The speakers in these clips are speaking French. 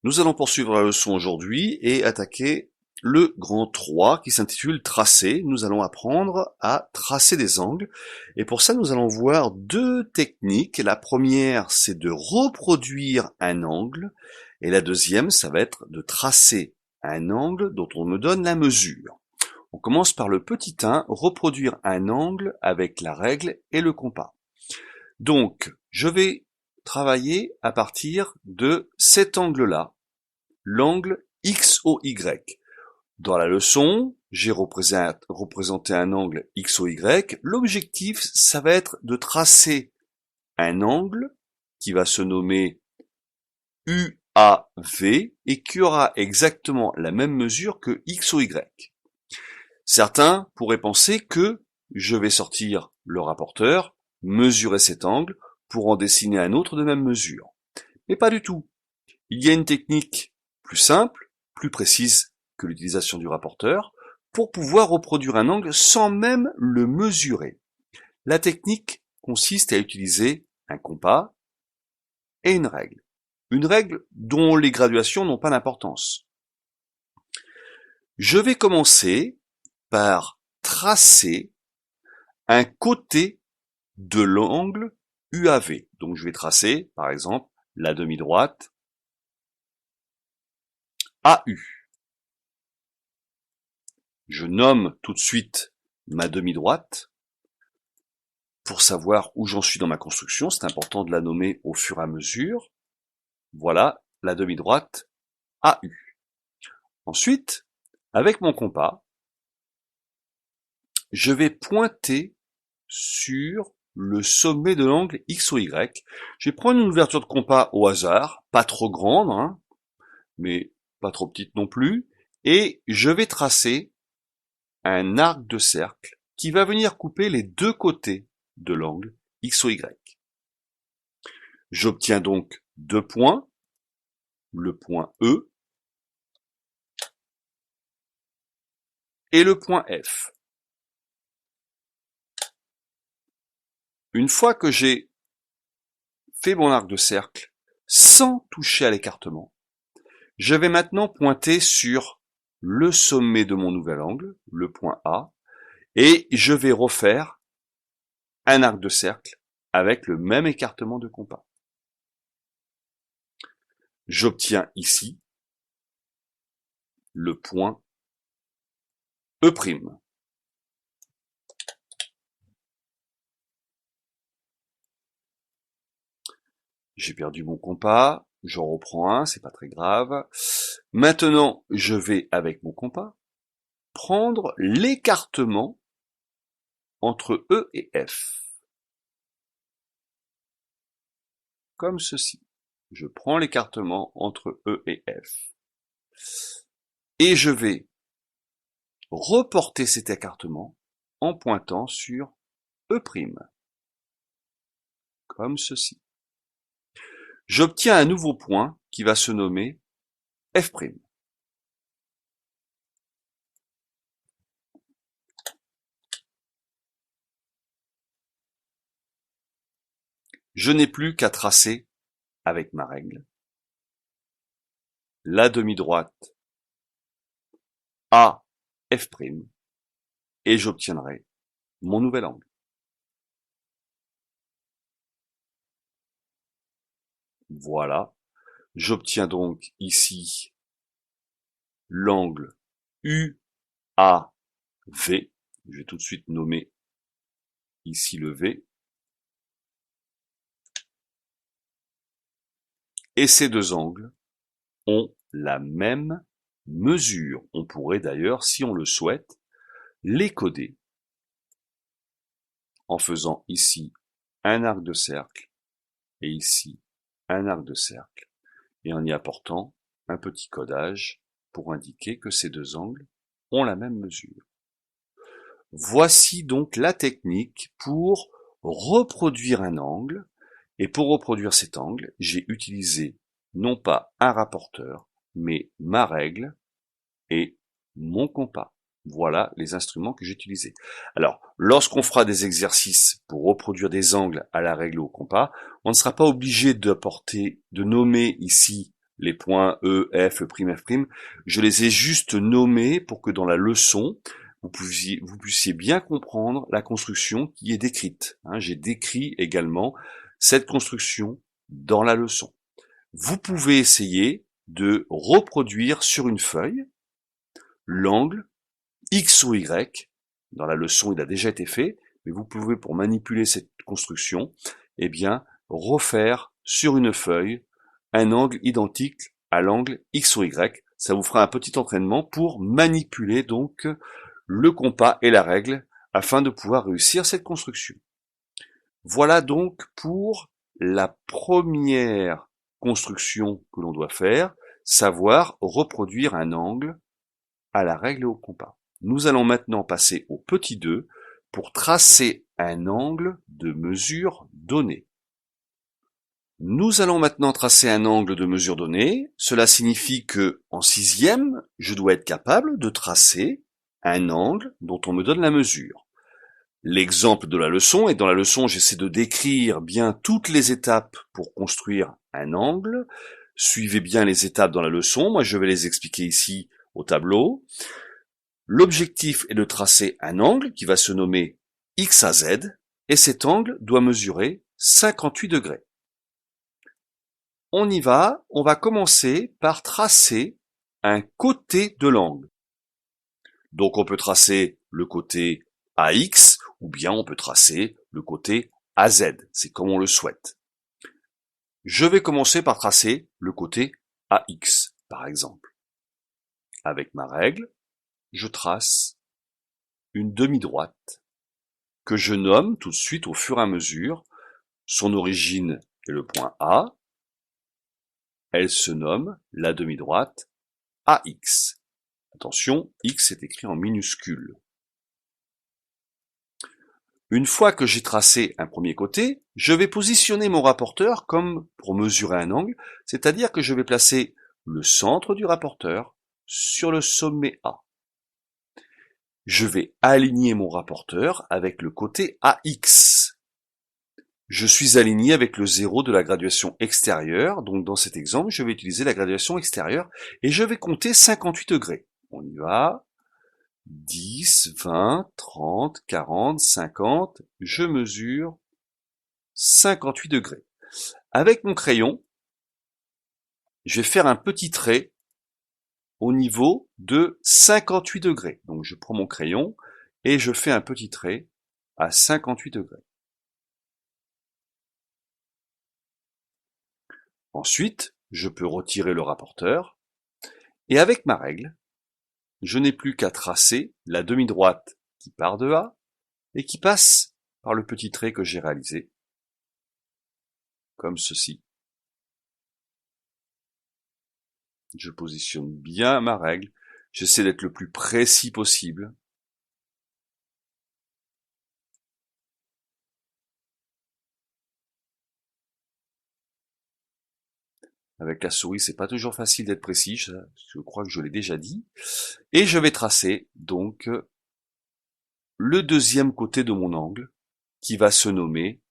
Nous allons poursuivre la leçon aujourd'hui et attaquer le grand 3 qui s'intitule Tracer. Nous allons apprendre à tracer des angles et pour ça nous allons voir deux techniques. La première, c'est de reproduire un angle et la deuxième, ça va être de tracer un angle dont on me donne la mesure. On commence par le petit 1, reproduire un angle avec la règle et le compas. Donc, je vais travailler à partir de cet angle-là, l'angle XOY. Dans la leçon, j'ai représenté un angle XOY. L'objectif, ça va être de tracer un angle qui va se nommer UAV et qui aura exactement la même mesure que XOY. Certains pourraient penser que je vais sortir le rapporteur, mesurer cet angle pour en dessiner un autre de même mesure. Mais pas du tout. Il y a une technique plus simple, plus précise que l'utilisation du rapporteur, pour pouvoir reproduire un angle sans même le mesurer. La technique consiste à utiliser un compas et une règle. Une règle dont les graduations n'ont pas d'importance. Je vais commencer par tracer un côté de l'angle UAV. Donc je vais tracer, par exemple, la demi-droite AU. Je nomme tout de suite ma demi-droite. Pour savoir où j'en suis dans ma construction, c'est important de la nommer au fur et à mesure. Voilà la demi-droite AU. Ensuite, avec mon compas, je vais pointer sur le sommet de l'angle X ou Y. Je vais prendre une ouverture de compas au hasard, pas trop grande, hein, mais pas trop petite non plus, et je vais tracer un arc de cercle qui va venir couper les deux côtés de l'angle X ou Y. J'obtiens donc deux points, le point E et le point F. Une fois que j'ai fait mon arc de cercle sans toucher à l'écartement, je vais maintenant pointer sur le sommet de mon nouvel angle, le point A, et je vais refaire un arc de cercle avec le même écartement de compas. J'obtiens ici le point E'. J'ai perdu mon compas, j'en reprends un, c'est pas très grave. Maintenant, je vais, avec mon compas, prendre l'écartement entre E et F. Comme ceci. Je prends l'écartement entre E et F. Et je vais reporter cet écartement en pointant sur E'. Comme ceci. J'obtiens un nouveau point qui va se nommer F'. Je n'ai plus qu'à tracer avec ma règle la demi-droite A F' et j'obtiendrai mon nouvel angle. Voilà. J'obtiens donc ici l'angle UAV. Je vais tout de suite nommer ici le V. Et ces deux angles ont la même mesure. On pourrait d'ailleurs, si on le souhaite, les coder en faisant ici un arc de cercle et ici un arc de cercle et en y apportant un petit codage pour indiquer que ces deux angles ont la même mesure. Voici donc la technique pour reproduire un angle, et pour reproduire cet angle, j'ai utilisé non pas un rapporteur, mais ma règle et mon compas. Voilà les instruments que j'ai utilisés. Alors, lorsqu'on fera des exercices pour reproduire des angles à la règle ou au compas, on ne sera pas obligé de nommer ici les points E, F', F', je les ai juste nommés pour que dans la leçon, vous puissiez bien comprendre la construction qui est décrite. J'ai décrit également cette construction dans la leçon. Vous pouvez essayer de reproduire sur une feuille l'angle X ou Y. Dans la leçon, il a déjà été fait, mais vous pouvez, pour manipuler cette construction, eh bien, refaire sur une feuille un angle identique à l'angle X ou Y. Ça vous fera un petit entraînement pour manipuler donc le compas et la règle afin de pouvoir réussir cette construction. Voilà donc pour la première construction que l'on doit faire, savoir reproduire un angle à la règle et au compas. Nous allons maintenant passer au petit 2 pour tracer un angle de mesure donnée. Nous allons maintenant tracer un angle de mesure donnée. Cela signifie que, en 6e, je dois être capable de tracer un angle dont on me donne la mesure. L'exemple de la leçon, et dans la leçon, j'essaie de décrire bien toutes les étapes pour construire un angle. Suivez bien les étapes dans la leçon. Moi, je vais les expliquer ici au tableau. L'objectif est de tracer un angle qui va se nommer X à Z, et cet angle doit mesurer 58 degrés. On y va, on va commencer par tracer un côté de l'angle. Donc on peut tracer le côté AX, ou bien on peut tracer le côté AZ, c'est comme on le souhaite. Je vais commencer par tracer le côté AX, par exemple. Avec ma règle, je trace une demi-droite que je nomme tout de suite au fur et à mesure. Son origine est le point A. Elle se nomme la demi-droite AX. Attention, X est écrit en minuscule. Une fois que j'ai tracé un premier côté, je vais positionner mon rapporteur comme pour mesurer un angle, c'est-à-dire que je vais placer le centre du rapporteur sur le sommet A. Je vais aligner mon rapporteur avec le côté AX. Je suis aligné avec le 0 de la graduation extérieure, donc dans cet exemple, je vais utiliser la graduation extérieure et je vais compter 58 degrés. On y va. 10, 20, 30, 40, 50, je mesure 58 degrés. Avec mon crayon, je vais faire un petit trait au niveau de 58 degrés. Donc je prends mon crayon et je fais un petit trait à 58 degrés. Ensuite, je peux retirer le rapporteur et avec ma règle, je n'ai plus qu'à tracer la demi-droite qui part de A et qui passe par le petit trait que j'ai réalisé, comme ceci. Je positionne bien ma règle, j'essaie d'être le plus précis possible. Avec la souris, c'est pas toujours facile d'être précis, je crois que je l'ai déjà dit. Et je vais tracer donc le deuxième côté de mon angle, qui va se nommer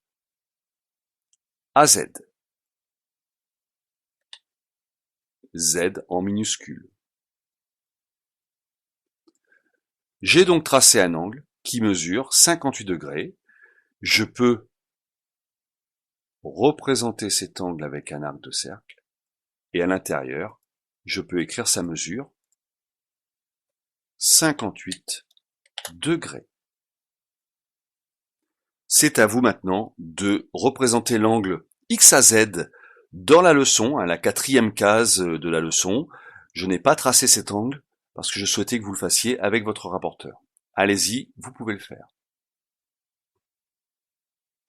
AZ. Z en minuscule. J'ai donc tracé un angle qui mesure 58 degrés. Je peux représenter cet angle avec un arc de cercle. Et à l'intérieur, je peux écrire sa mesure, 58 degrés. C'est à vous maintenant de représenter l'angle X à Z dans la leçon, la 4e case de la leçon. Je n'ai pas tracé cet angle parce que je souhaitais que vous le fassiez avec votre rapporteur. Allez-y, vous pouvez le faire.